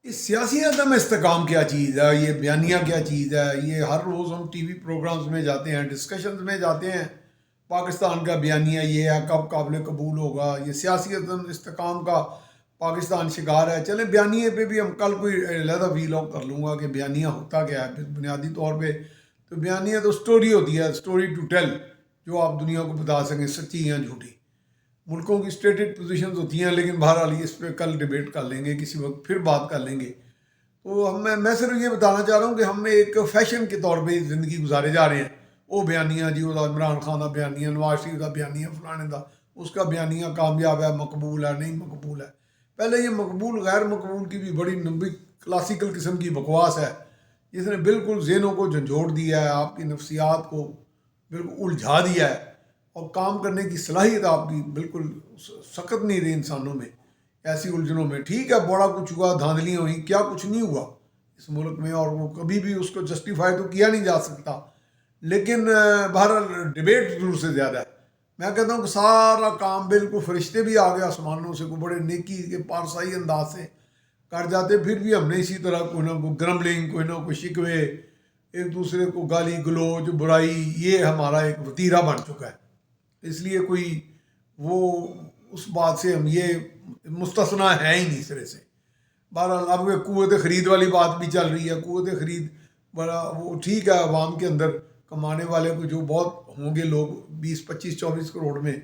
یہ سیاسی عدم استحکام کیا چیز ہے، یہ بیانیہ کیا چیز ہے؟ یہ ہر روز ہم ٹی وی پروگرامز میں جاتے ہیں، ڈسکشنز میں جاتے ہیں، پاکستان کا بیانیہ یہ ہے، کب قابل قبول ہوگا؟ یہ سیاسی عدم استحکام کا پاکستان شکار ہے۔ چلیں بیانیے پہ بھی ہم کل کوئی علیحدہ ویلاگ کر لوں گا کہ بیانیہ ہوتا کیا ہے بنیادی طور پہ۔ تو بیانیہ تو سٹوری ہوتی ہے، سٹوری ٹو ٹیل، جو آپ دنیا کو بتا سکیں سچی یا جھوٹی۔ ملکوں کی اسٹیٹڈ پوزیشنز ہوتی ہیں، لیکن بہرحال اس پہ کل ڈیبیٹ کر لیں گے، کسی وقت پھر بات کر لیں گے۔ تو میں صرف یہ بتانا چاہ رہا ہوں کہ ہم ایک فیشن کے طور پہ زندگی گزارے جا رہے ہیں۔ وہ بیانیہ جی، وہ عمران خان کا بیانیہ، نواز شریف کا بیانیہ، فلانے کا، اس کا بیانیہ کامیاب ہے، مقبول ہے، نہیں مقبول ہے۔ پہلے یہ مقبول غیر مقبول کی بھی بڑی لمبی کلاسیکل قسم کی بکواس ہے، جس نے بالکل ذہنوں کو جھنجھوڑ دیا ہے، آپ کی نفسیات کو بالکل الجھا دیا ہے، اور کام کرنے کی صلاحیت آپ کی بالکل سخت نہیں رہی انسانوں میں، ایسی الجھنوں میں۔ ٹھیک ہے بڑا کچھ ہوا، دھاندلیاں ہوئیں، کیا کچھ نہیں ہوا اس ملک میں، اور وہ کبھی بھی اس کو جسٹیفائی تو کیا نہیں جا سکتا، لیکن بہرحال ڈیبیٹ ضرور سے زیادہ ہے۔ میں کہتا ہوں کہ سارا کام بالکل فرشتے بھی آ گئے آسمانوں سے، کوئی بڑے نیکی کے پارسائی انداز سے کر جاتے، پھر بھی ہم نے اسی طرح کوئی نہ کوئی گرمبلنگ، کوئی نہ کوئی شکوے، ایک دوسرے کو گالی گلوچ، برائی، یہ ہمارا ایک وتیرہ بن چکا ہے۔ اس لیے کوئی وہ اس بات سے ہم یہ مستثنا ہے ہی نہیں سرے سے۔ بہرحال اب وہ قوت خرید والی بات بھی چل رہی ہے۔ قوت خرید بڑا وہ ٹھیک ہے، عوام کے اندر کمانے والے کو جو بہت ہوں گے لوگ، 20 25 24 کروڑ میں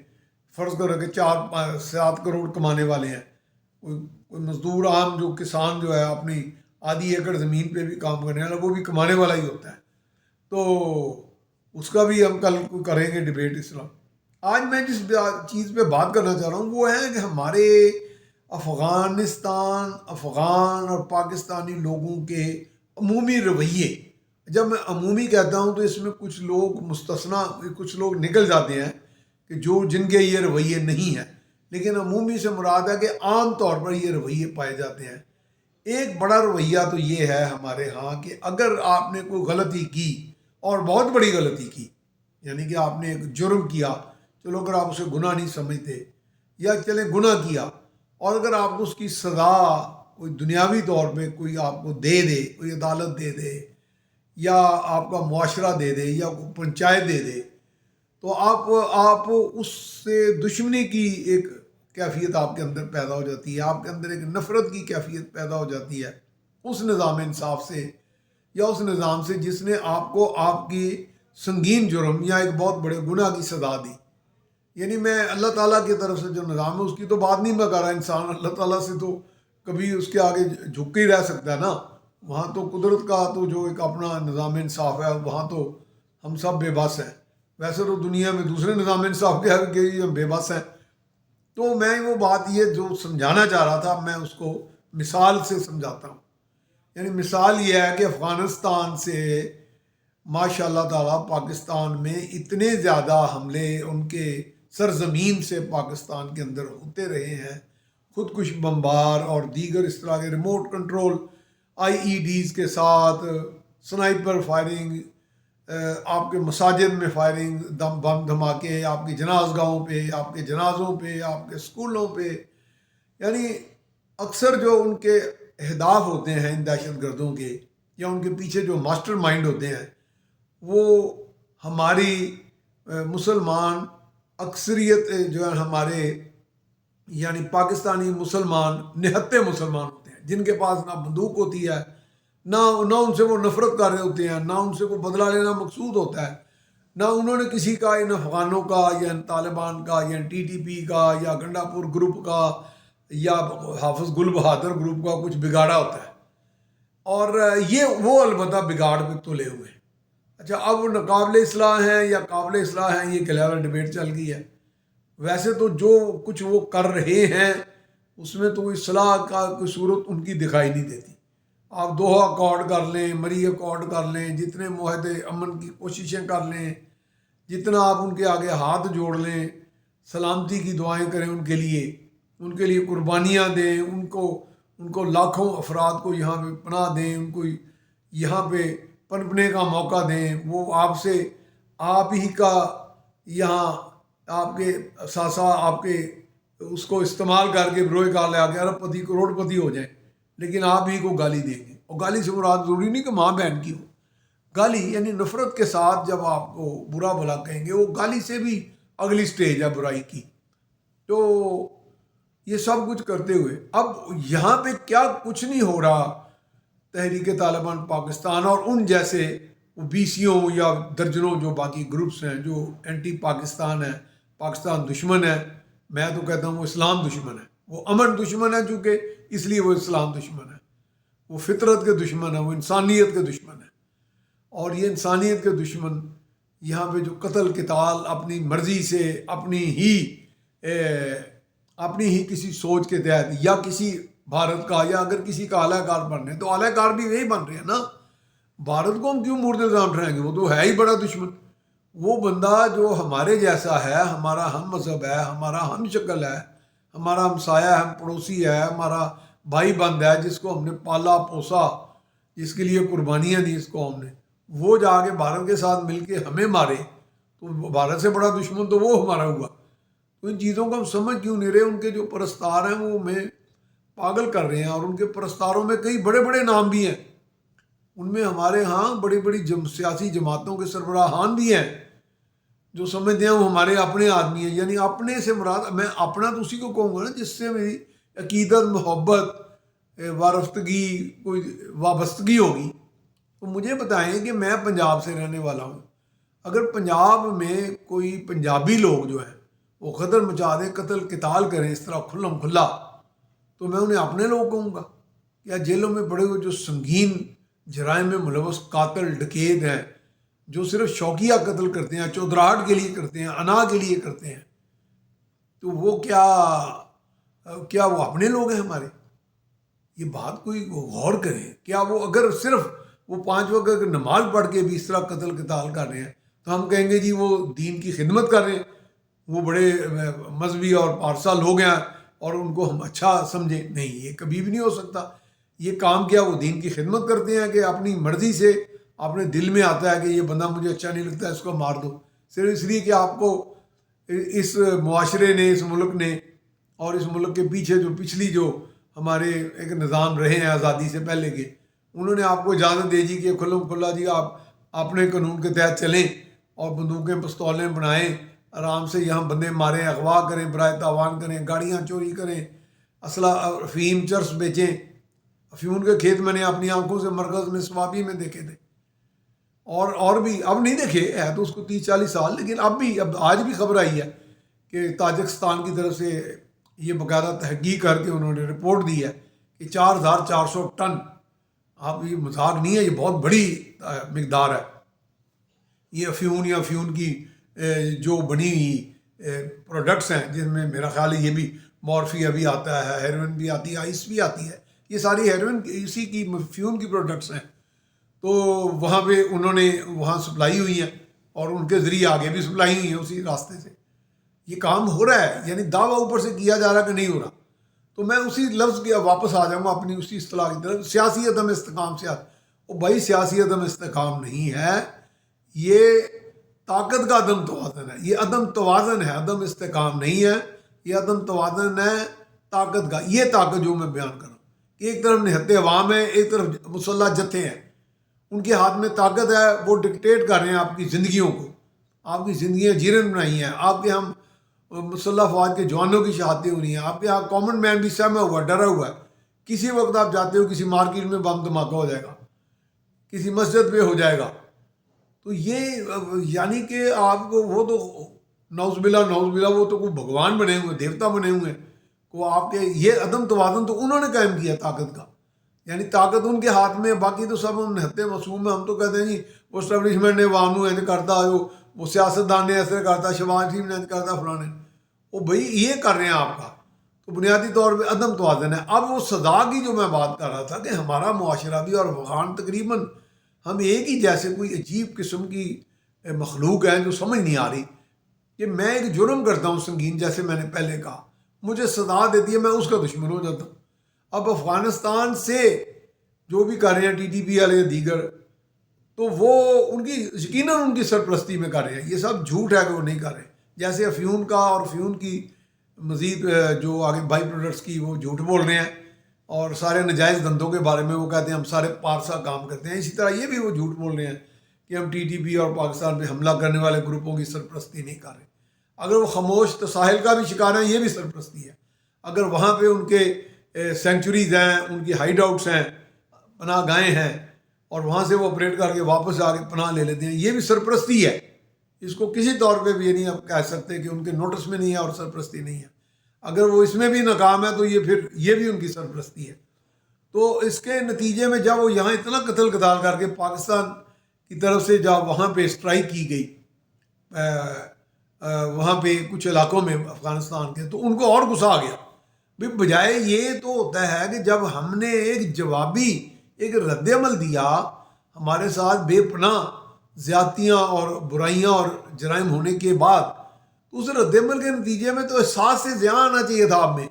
فرض کرو کہ 4 7 کروڑ کمانے والے ہیں۔ کوئی مزدور عام جو کسان جو ہے اپنی آدھی ایکڑ زمین پہ بھی کام کرنے والا، وہ بھی کمانے والا ہی ہوتا ہے۔ تو اس کا بھی ہم کل کوئی کریں گے ڈیبیٹ اس طرح۔ آج میں جس چیز پہ بات کرنا چاہ رہا ہوں وہ ہے کہ ہمارے افغان اور پاکستانی لوگوں کے عمومی رویے۔ جب میں عمومی کہتا ہوں تو اس میں کچھ لوگ مستثنا، کچھ لوگ نکل جاتے ہیں کہ جن کے یہ رویے نہیں ہیں، لیکن عمومی سے مراد ہے کہ عام طور پر یہ رویے پائے جاتے ہیں۔ ایک بڑا رویہ تو یہ ہے ہمارے ہاں کہ اگر آپ نے کوئی غلطی کی، اور بہت بڑی غلطی کی، یعنی کہ آپ نے ایک جرم کیا، چلو اگر آپ اسے گناہ نہیں سمجھتے، یا چلیں گناہ کیا، اور اگر آپ کو اس کی سزا کوئی دنیاوی طور پہ کوئی آپ کو دے دے، کوئی عدالت دے دے، یا آپ کا معاشرہ دے دے، یا کوئی پنچایت دے دے، تو آپ اس سے دشمنی کی ایک کیفیت آپ کے اندر پیدا ہو جاتی ہے، آپ کے اندر ایک نفرت کی کیفیت پیدا ہو جاتی ہے اس نظام انصاف سے، یا اس نظام سے جس نے آپ کو آپ کی سنگین جرم یا ایک بہت بڑے گناہ کی سزا دی۔ یعنی میں اللہ تعالیٰ کی طرف سے جو نظام ہے اس کی تو بات نہیں میں کر رہا، انسان اللہ تعالیٰ سے تو کبھی اس کے آگے جھک کے ہی رہ سکتا ہے نا۔ وہاں تو قدرت کا تو جو ایک اپنا نظام انصاف ہے، وہاں تو ہم سب بے بس ہیں۔ ویسے تو دنیا میں دوسرے نظام انصاف کے آگے ہم بے بس ہیں۔ تو میں وہ بات یہ جو سمجھانا چاہ رہا تھا، میں اس کو مثال سے سمجھاتا ہوں۔ یعنی مثال یہ ہے کہ افغانستان سے ماشاء اللہ تعالیٰ پاکستان میں اتنے زیادہ حملے ان کے سرزمین سے پاکستان کے اندر ہوتے رہے ہیں، خودکش بمبار اور دیگر اس طرح کے remote control I E Ds کے ساتھ سنائپر فائرنگ، آپ کے مساجد میں فائرنگ، بم دھماکے آپ کی جناز گاہوں پہ، آپ کے جنازوں پہ، آپ کے اسکولوں پہ۔ یعنی اکثر جو ان کے اہداف ہوتے ہیں ان دہشت گردوں کے، یا ان کے پیچھے جو ماسٹر مائنڈ ہوتے ہیں، وہ ہماری مسلمان اکثریت جو ہے ہمارے، یعنی پاکستانی مسلمان نہتے مسلمان ہوتے ہیں، جن کے پاس نہ بندوق ہوتی ہے، نہ ان سے وہ نفرت کر رہے ہوتے ہیں، نہ ان سے کوئی بدلہ لینا مقصود ہوتا ہے، نہ انہوں نے کسی کا ان افغانوں کا یا ان طالبان کا یا ٹی ٹی پی کا یا گنڈا پور گروپ کا یا حافظ گل بہادر گروپ کا کچھ بگاڑا ہوتا ہے۔ اور یہ وہ البتہ بگاڑ پہ تلے ہوئے ہیں۔ اچھا، اب وہ ناقابل اصلاح ہیں یا قابل اصلاح ہیں، یہ کلیرا ڈیبیٹ چل گئی ہے۔ ویسے تو جو کچھ وہ کر رہے ہیں اس میں تو اصلاح کا کوئی صورت ان کی دکھائی نہیں دیتی۔ آپ دوحہ اکارڈ کر لیں، مری اکارڈ کر لیں، جتنے معاہدے امن کی کوششیں کر لیں، جتنا آپ ان کے آگے ہاتھ جوڑ لیں، سلامتی کی دعائیں کریں ان کے لیے قربانیاں دیں، ان کو لاکھوں افراد کو یہاں پہ پناہ دیں، ان کو یہاں پہ پنپنے کا موقع دیں، وہ آپ ہی کا یہاں آپ کے ساسا آپ کے اس کو استعمال کر کے بروئے کار لے آ کے ارب پتی کروڑ پتی ہو جائیں، لیکن آپ ہی کو گالی دیں گے. اور گالی سے مراد ضروری نہیں کہ ماں بہن کی ہو. گالی یعنی نفرت کے ساتھ جب آپ کو برا بھلا کہیں گے، وہ گالی سے بھی اگلی سٹیج ہے برائی کی. تو یہ سب کچھ کرتے ہوئے اب یہاں پہ کیا کچھ نہیں ہو رہا تحریک طالبان پاکستان اور ان جیسے بیسیوں یا درجنوں جو باقی گروپس ہیں جو اینٹی پاکستان ہیں، پاکستان دشمن ہے. میں تو کہتا ہوں وہ اسلام دشمن ہے، وہ امن دشمن ہے، چونکہ اس لیے وہ اسلام دشمن ہے. وہ فطرت کے دشمن ہے، وہ انسانیت کے دشمن ہے. اور یہ انسانیت کے دشمن یہاں پہ جو قتل قتال اپنی مرضی سے اپنی ہی کسی سوچ کے تحت یا کسی بھارت کا یا اگر کسی کا اعلی کار بن رہے ہیں تو اعلی کار بھی وہی بن رہے ہیں نا. بھارت کو ہم کیوں مورد الزام ٹھہرائیں گے؟ وہ تو ہے ہی بڑا دشمن. وہ بندہ جو ہمارے جیسا ہے، ہمارا ہم مذہب ہے، ہمارا ہم شکل ہے، ہمارا ہمسایہ ہے، ہم پڑوسی ہے، ہمارا بھائی بند ہے، جس کو ہم نے پالا پوسا، جس کے لیے قربانیاں دی اس قوم نے، وہ جا کے بھارت کے ساتھ مل کے ہمیں مارے تو بھارت سے بڑا دشمن تو وہ ہمارا ہوا. تو ان چیزوں کو ہم سمجھ کیوں نہیں رہے؟ ان کے جو پرستار ہیں وہ ہمیں پاگل کر رہے ہیں. اور ان کے پرستاروں میں کئی بڑے بڑے نام بھی ہیں. ان میں ہمارے ہاں بڑی بڑی سیاسی جماعتوں کے سربراہان بھی ہیں جو سمجھتے ہیں وہ ہمارے اپنے آدمی ہیں. یعنی اپنے سے مراد، میں اپنا تو اسی کو کہوں گا نا جس سے میری عقیدت، محبت، وارفتگی، کوئی وابستگی ہوگی. تو مجھے بتائیں کہ میں پنجاب سے رہنے والا ہوں، اگر پنجاب میں کوئی پنجابی لوگ جو ہیں وہ قدر مچا دیں، قتل قتال کریں اس طرح کھلم کھلا، تو میں انہیں اپنے لوگ کہوں گا؟ یا جیلوں میں پڑے ہوئے جو سنگین جرائم میں ملوث قاتل ڈکیت ہیں، جو صرف شوقیہ قتل کرتے ہیں، چودراہٹ کے لیے کرتے ہیں، انا کے لیے کرتے ہیں، تو وہ کیا وہ اپنے لوگ ہیں ہمارے؟ یہ بات کوئی غور کرے. کیا وہ اگر صرف وہ 5 وقت اگر نماز پڑھ کے بھی اس طرح قتل قتال کر رہے ہیں تو ہم کہیں گے جی وہ دین کی خدمت کر رہے ہیں، وہ بڑے مذہبی اور پارسا لوگ ہیں اور ان کو ہم اچھا سمجھیں؟ نہیں، یہ کبھی بھی نہیں ہو سکتا. یہ کام کیا وہ دین کی خدمت کرتے ہیں کہ اپنی مرضی سے اپنے دل میں آتا ہے کہ یہ بندہ مجھے اچھا نہیں لگتا، اس کو مار دو، صرف اس لیے کہ آپ کو اس معاشرے نے، اس ملک نے اور اس ملک کے پیچھے جو پچھلی جو ہمارے ایک نظام رہے ہیں آزادی سے پہلے کے، انہوں نے آپ کو اجازت دے دی کہ کھلم کھلا جی آپ اپنے قانون کے تحت چلیں اور بندوقیں پستولیں بنائیں، آرام سے یہاں بندے ماریں، اغوا کریں، برائے تاوان کریں، گاڑیاں چوری کریں، اسلحہ، افیم، چرس بیچیں. افیون کے کھیت میں نے اپنی آنکھوں سے مرکز میں سوابی میں دیکھے تھے. اور بھی اب نہیں دیکھے، ہے تو اس کو 30-40 سال، لیکن اب آج بھی خبر آئی ہے کہ تاجکستان کی طرف سے یہ باقاعدہ تحقیق کر کے انہوں نے رپورٹ دی ہے کہ 4400 ٹن. اب یہ مذاق نہیں ہے، یہ بہت بڑی مقدار ہے. یہ افیون یا افیون کی جو بنی ہوئی پروڈکٹس ہیں، جن میں میرا خیال ہے یہ بھی مورفیا بھی آتا ہے، ہیروئن بھی آتی ہے، آئس بھی آتی ہے، یہ ساری ہیروئن اسی کی افیون کی پروڈکٹس ہیں. تو وہاں پہ انہوں نے وہاں سپلائی ہوئی ہیں اور ان کے ذریعے آگے بھی سپلائی ہوئی ہیں اسی راستے سے. یہ کام ہو رہا ہے، یعنی دعویٰ اوپر سے کیا جا رہا کہ نہیں ہو رہا. تو میں اسی لفظ کے واپس آ جاؤں گا اپنی اسی اصطلاح کی طرف، سیاسی عدم استحکام. وہ بھائی سیاسی عدم استحکام نہیں ہے، یہ طاقت کا عدم توازن ہے. یہ عدم توازن ہے، عدم استحکام نہیں ہے. یہ عدم توازن ہے طاقت کا. یہ طاقت جو میں بیان کر رہا ہوں کہ ایک طرف نہت عوام ہے، ایک طرف مسلح جتھے ہیں، ان کے ہاتھ میں طاقت ہے، وہ ڈکٹیٹ کر رہے ہیں آپ کی زندگیوں کو، آپ کی زندگیاں جیرن بنائی ہیں. آپ کے ہم مسلح فوج کے جوانوں کی شہادتیں ہو رہی ہیں، آپ کے یہاں کامن مین بھی سہما ہوا، ڈرا ہوا ہے. کسی وقت آپ جاتے ہو کسی مارکیٹ میں بم دھماکہ ہو جائے گا، کسی مسجد پہ ہو جائے گا. تو یہ یعنی کہ آپ کو وہ تو نعوذ باللہ وہ تو کوئی بھگوان بنے ہوئے، دیوتا بنے ہوئے ہیں کو آپ کے. یہ عدم توازن تو انہوں نے قائم کیا طاقت کا، یعنی طاقت ان کے ہاتھ میں. باقی تو سب ہم نہتے معصوم ہیں. ہم تو کہتے ہیں جی وہ اسٹیبلشمنٹ نے عوام کو اینج کرتا، وہ سیاستدان نے ایسے کرتا، شہباز شریف نے اینج کرتا، فلانے. وہ بھائی یہ کر رہے ہیں آپ کا، تو بنیادی طور پہ عدم توازن ہے. اب وہ سزا کی جو میں بات کر رہا تھا کہ ہمارا معاشرہ بھی اور افغان تقریباً ہم ایک ہی جیسے کوئی عجیب قسم کی مخلوق ہیں جو سمجھ نہیں آ رہی کہ میں ایک جرم کرتا ہوں سنگین، جیسے میں نے پہلے کہا، مجھے سزا دیتی ہے، میں اس کا دشمن ہو جاتا ہوں. اب افغانستان سے جو بھی کر رہے ہیں TTP والے یا دیگر، تو وہ ان کی یقیناً ان کی سرپرستی میں کر رہے ہیں. یہ سب جھوٹ ہے کہ وہ نہیں کر رہے. جیسے افیون کا اور افیون کی مزید جو آگے بائی پروڈکٹس کی وہ جھوٹ بول رہے ہیں اور سارے نجائز دھندوں کے بارے میں وہ کہتے ہیں ہم سارے پارسا کام کرتے ہیں. اسی طرح یہ بھی وہ جھوٹ بول رہے ہیں کہ ہم ٹی ٹی پی اور پاکستان پہ حملہ کرنے والے گروپوں کی سرپرستی نہیں کر رہے. اگر وہ خاموش تو ساحل کا بھی شکار ہیں، یہ بھی سرپرستی ہے. اگر وہاں پہ ان کے سینکچوریز ہیں، ان کی ہائیڈ آؤٹس ہیں، پناہ گاہیں ہیں، اور وہاں سے وہ آپریٹ کر کے واپس آ کے پناہ لے لیتے ہیں، یہ بھی سرپرستی ہے. اس کو کسی طور پہ بھی یہ نہیں آپ کہہ سکتے کہ ان کے نوٹس میں نہیں ہے اور سرپرستی نہیں ہے. اگر وہ اس میں بھی ناکام ہے تو یہ بھی ان کی سرپرستی ہے. تو اس کے نتیجے میں جب وہ یہاں اتنا قتل قتال کر کے پاکستان کی طرف سے جب وہاں پہ اسٹرائک کی گئی وہاں پہ کچھ علاقوں میں افغانستان کے، تو ان کو اور غصہ آ گیا. بجائے یہ تو ہوتا ہے کہ جب ہم نے ایک جوابی ایک رد عمل دیا ہمارے ساتھ بے پناہ زیادتیاں اور برائیاں اور جرائم ہونے کے بعد، تو اس رد عمل کے نتیجے میں تو احساس سے ذہن آنا چاہیے تھا آپ میں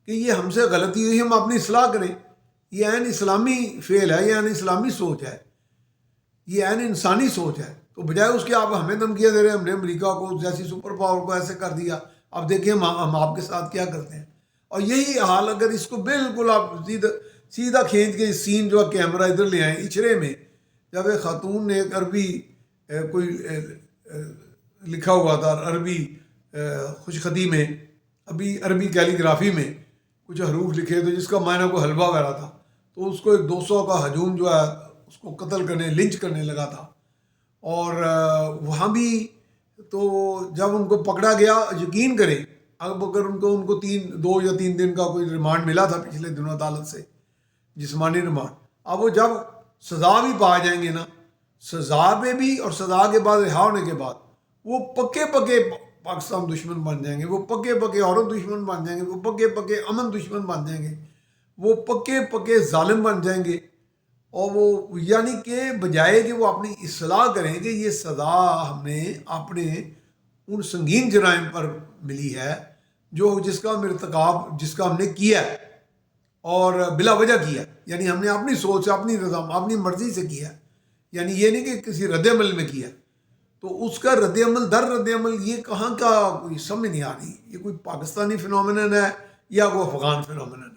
کہ یہ ہم سے غلطی ہوئی، ہم اپنی اصلاح کریں. یہ عین اسلامی فعل ہے، یہ عین اسلامی سوچ ہے، یہ عین انسانی سوچ ہے. تو بجائے اس کے آپ ہمیں دھمکیاں دے رہے ہیں، ہم نے امریکہ کو جیسی سپر پاور کو ایسے کر دیا، اب دیکھیں ہم آپ کے ساتھ کیا کرتے ہیں. اور یہی حال اگر اس کو بالکل آپ سیدھا کھینچ کے سین جو کیمرہ ادھر لے آئیں اچھرے میں، جب ایک خاتون نے ایک عربی کوئی لکھا ہوا تھا عربی خوش خطی میں، ابھی عربی کیلی گرافی میں کچھ حروف لکھے تو جس کا معنی کو حلوہ وغیرہ تھا، تو اس کو ایک 200 کا ہجوم جو ہے اس کو قتل کرنے لنچ کرنے لگا تھا. اور وہاں بھی تو جب ان کو پکڑا گیا، یقین کریں اب اگر ان کو 2 یا 3 دن کا کوئی ریمانڈ ملا تھا پچھلے دنوں عدالت سے، جسمانی ریمانڈ، اب وہ جب سزا بھی پا جائیں گے نا، سزا پہ بھی اور سزا کے بعد رہا ہونے کے بعد وہ پکے پاکستان دشمن بن جائیں گے، وہ پکے عورت دشمن بن جائیں گے، وہ پکے امن دشمن بن جائیں گے، وہ پکے ظالم بن جائیں گے. اور وہ یعنی کہ بجائے کہ وہ اپنی اصلاح کریں کہ یہ سزا ہمیں اپنے ان سنگین جرائم پر ملی ہے جس کا ارتکاب جس کا ہم نے کیا ہے اور بلا وجہ کیا، یعنی ہم نے اپنی سوچ اپنی رضا اپنی مرضی سے کیا، یعنی یہ نہیں کہ کسی رد عمل میں کیا. تو اس کا رد عمل در رد عمل یہ کہاں کا کوئی سمجھ نہیں آ رہی، یہ کوئی پاکستانی فنومینن ہے یا کوئی افغان فنومینن ہے.